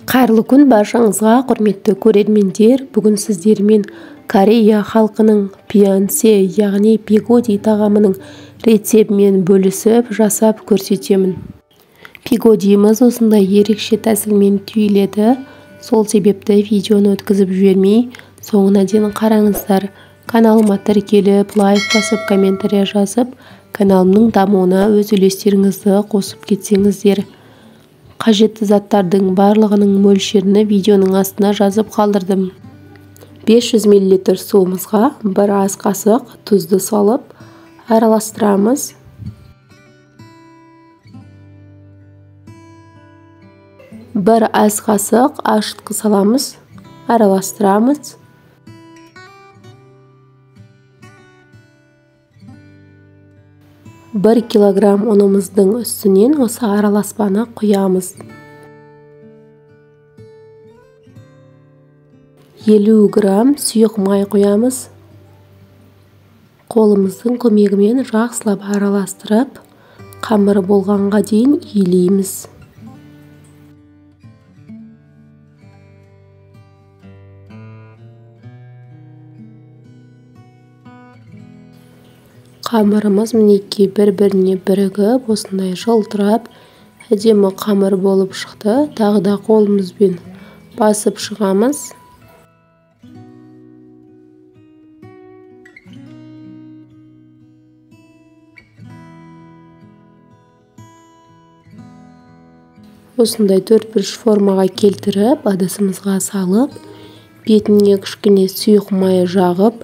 Қайырлы күн баршаңызға, құрметті көрермендер. Бүгін сіздермен Корея халқының пиансе, яғни пигоди тағамының рецептімен бөлісіп жасап көрсетемін. Пигодиіміз осындай ерекше тәсілмен түйіледі. Сол себепті видеоны өткізіп жібермей, соңына дейін қараңыздар. Каналыма тіркеліп, лайк басып, комментария жазып, каналымның дамуына өз үлестеріңізді қосып кетсеңіздер. Қажетті заттардың барлығының мөлшерін видеоның астына жазып қалдырдым. 500 мл суымызға 1 ас қасық тұзды салып араластырамыз. Бір ас қасық ашытқы саламыз, араластырамыз. Бір килограмм ұнымыздың үстінен осы араласпаны құямыз. 50 грамм сұйық май құямыз. Қолымыздың көмегімен жақсылап араластырып, қамыры болғанға дейін иілейміз. Қамырымыз мінекей бір-біріне бірігіп, осындай жылтырап, әдемі қамыр болып шықты. Тағы да қолымызбен басып шығамыз. Осындай 4-1 формаға келтіріп, ыдысымызға салып, бетіне кішкене сұйық май жағып,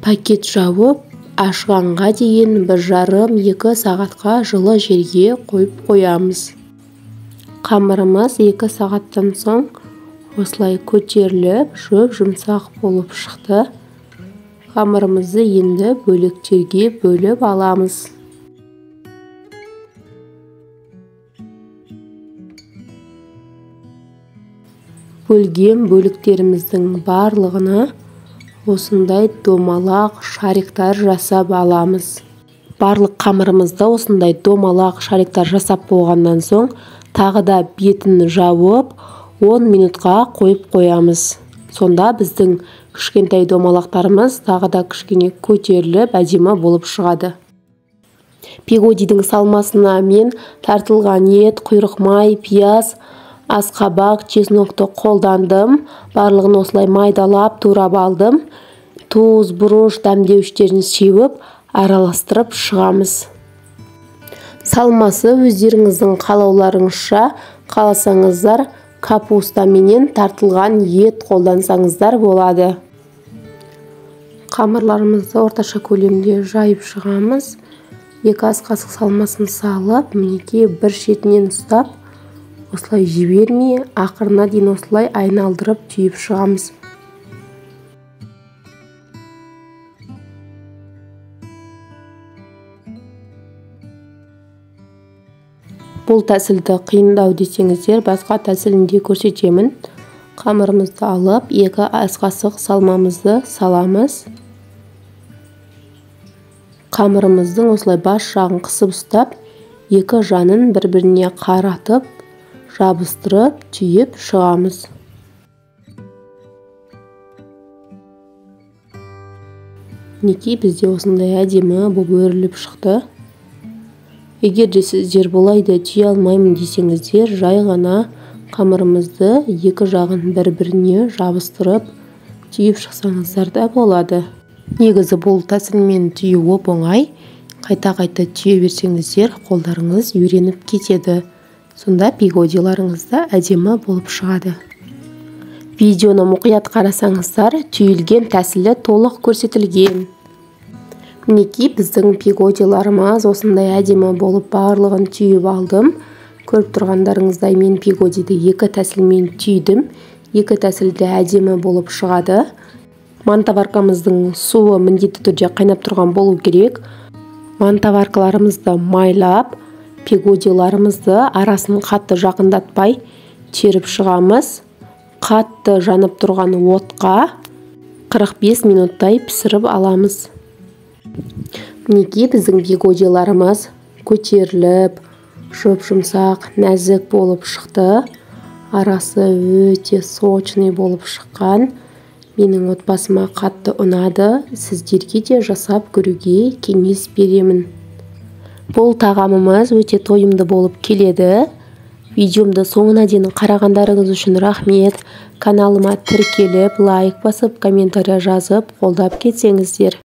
пакет жауып, ашғанға дейін 1,5-2 сағатқа жылы жерге қойып қоямыз. Қамырымыз 2 сағаттан соң осылай көтеріліп, жұмсақ болып шықты. Қамырымызды енді бөліктерге бөліп аламыз. Бөлген бөліктеріміздің барлығына осындай домалақ шариктар жасап аламыз. Барлық қамырымызды осындай домалақ шариктар жасап болғаннан соң, тағы да бетін жауып, 10 минутқа қойып қоямыз. Сонда біздің кішкентай домалақтарымыз тағы да кішкене көтеріліп, әдемі болып шығады. Пигодидің салмасына мен тартылған ет, құйрық май, пияз, асқабақ, чеснокты қолдандым. Барлығын осылай майдалап, турап алдым. Тұз, бұрыш, дәмдеуіштерін сеуіп, араластырып шығамыз. Салмасы өздеріңіздің қалауларыңызша, қаласаңыздар, капуста менен тартылған ет қолдансаңыздар болады. Қамырларымызды орташа көлемде жайып шығамыз. 2 ас қасық салмасын салып, мінекей бір шетінен ұстап, осылай жібермей, ақырына дейін осылай айналдырып түйіп шығамыз. Бұл тәсілді қиындау десеңіздер, басқа тәсілінде көрсетемін. Қамырымызды алып, 2 ас қасық салмамызды саламыз. Қамырымыздың осылай бас жағын қысып ұстап, 2 жанын бір-біріне қаратып, жабыстырып, түйіп шығамыз. Мінекей бізде осындай әдемі болып өріліп шықты. Егер де сіздер болайды түйе алмаймын десеңіздер, жай ғана қамырымызды 2 жағын бір-біріне жабыстырып, түйіп шықсаңыздар да болады. Негізі бұл тәсілмен түйу оңай. Қайта-қайта түйе берсеңіздер, қолдарыңыз үйреніп кетеді. Сонда пигодиларыңызда әдемі болып шығады. Видеоны мұқият қарасаңыздар, түйілген тәсілі толық көрсетілген. Мінекей біздің пигодиларымыз осындай әдемі болып барлығын түйіп алдым. Көріп тұрғандарыңыздай мен пигодиді 2 тәсілмен түйдім. 2 тәсілді әдемі болып шығады. Мантаваркамыздың суы міндетті түрде қайнап тұрған болу керек. Мантаваркаларымызды майлап, пигодиларымызды арасын қатты жақындатпай теріп шығамыз. Қатты жанып тұрған отқа 45 минуттай пісіріп аламыз. Мінекей біздің пигодиларымыз көтеріліп, жұмсақ, нәзік болып шықты. арасы өте сочный болып шыққан. Менің отбасыма қатты ұнады. Сіздерге де жасап көруге кеңес беремін. Бұл тағамымыз өте тойымды болып келеді. Видеомды соңына дейін қарағандарыңыз үшін рахмет. Каналыма тіркеліп, лайк басып, комментария жазып, қолдап кетсеңіздер.